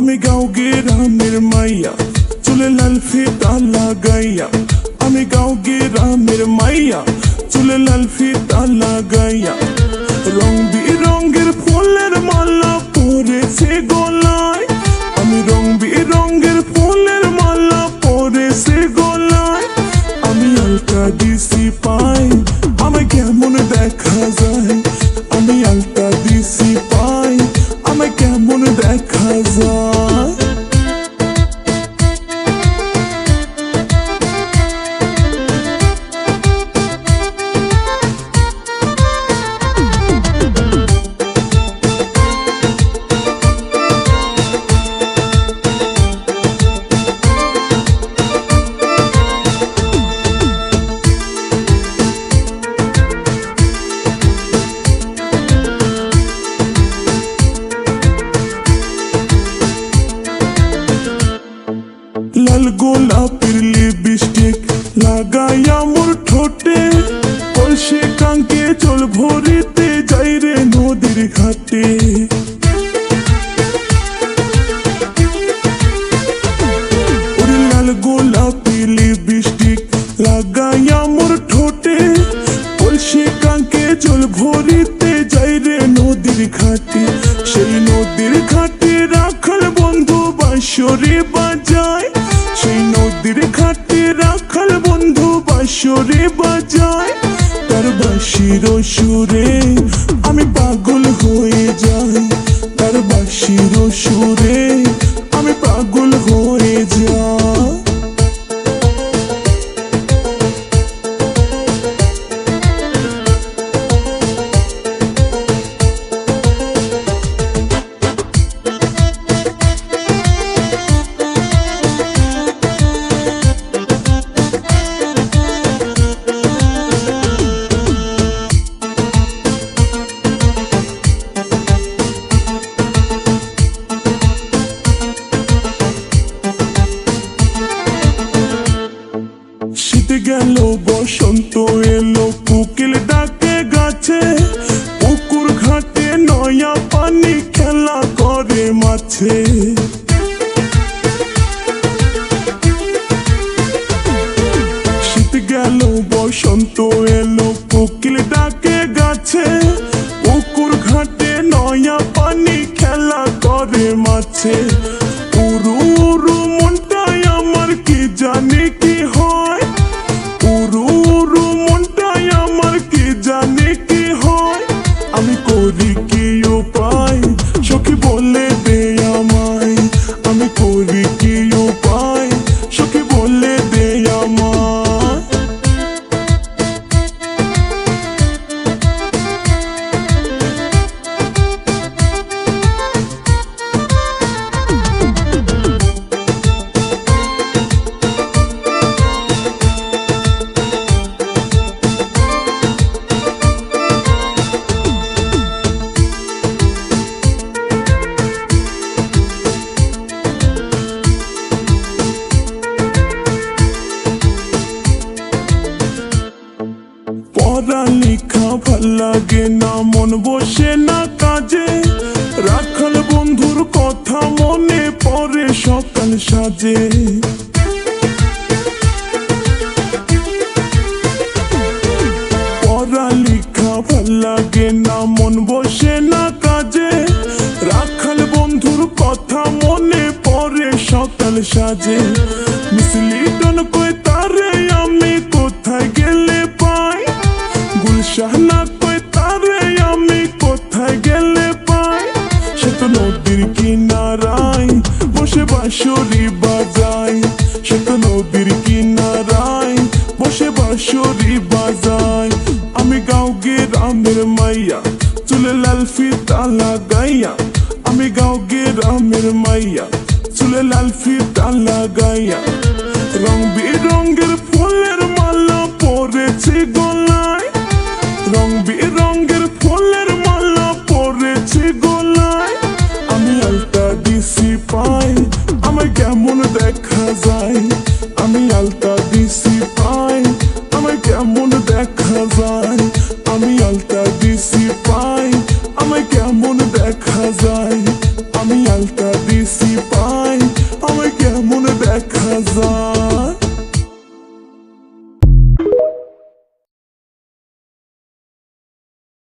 আমি গাঁও গ্রামের মাইয়া, চুলে লাল ফিতা লাগাইয়া। আমি গাঁও গ্রামের মাইয়া, চুলে লাল ফিতা লাগাইয়া। রং বিরঙের ফুলের মালা পরেছে গলায়, আমি রং বিরঙের ফুলের মালা পরেছে গলায়। আমি আলতা দিছি পাই, আমায় কেমন দেখা যায়। আমি আলতা দিছি পাই, আমায় কেমন দেখা যায়। লাল গোলাপের লিপস্টিক লাগাইয়া মোর ঠোঁটে, কলসি কাঙ্কে জল ভরিতে যাই রে নদীর ঘাটে। ওরে লাল গোলাপের লিপস্টিক লাগাইয়া মোর ঠোঁটে, কলসি কাঙ্কে জল ভরিতে যাই রে নদীর ঘাটে। সেই নদীর ঘাটে রাখাল বন্ধু বাঁশরি বাজায়, সেই নদীর ঘাটে রাখাল বন্ধু বাঁশরি বাজায়। তার বাঁশির সুরে আমি পাগল হয়ে যাই, তার বাঁশির সুরে আমি পাগল হয়ে যাই। শীত গেল বসন্ত এলো, কোকিল ডাকে গাছে, পুকুর ঘাটে নয়া পানি খেলা করে মাছে। শীত গেল বসন্ত এলো, কোকিল ডাকে গাছে, পুকুর ঘাটে নয়া পানি খেলা করে মাছে। উরু উরু মনটাই আমার কি জানি কি হয়, উরু উরু মনটাই আমার কি জানি কি হয়। আমি করি কি উপায় সখী বলে দে আমায়, আমি করি কি উপায় সখী বলে দে আমায়। পড়ালেখা ভাল লাগে না, মন বসে না কাজে, রাখাল বন্ধুর কথা মনে পড়ে সকাল সাজে। পড়ালেখা ভাল লাগে না, মন বসে না কাজে, রাখাল বন্ধুর কথা মনে পড়ে সকাল সাজে। মিসলি টন কই তারে আমি কোথায় গেলে পাই, গুলশাহনা কই তারে আমি কোথায় গেলে পাই। সে তো নদীর কিনারায় বসে বাঁশরি বাজায়, সে তো নদীর কিনারায় বসে বাঁশরি বাজায়। আমি গাঁও গ্রামের মাইয়া, চুলে লাল ফিতা লাগাইয়া। আমি গাঁও গ্রামের মাইয়া, চুলে লাল ফিতা লাগাইয়া। রং বিরঙের ফুলের মালা পরেছে গলায়,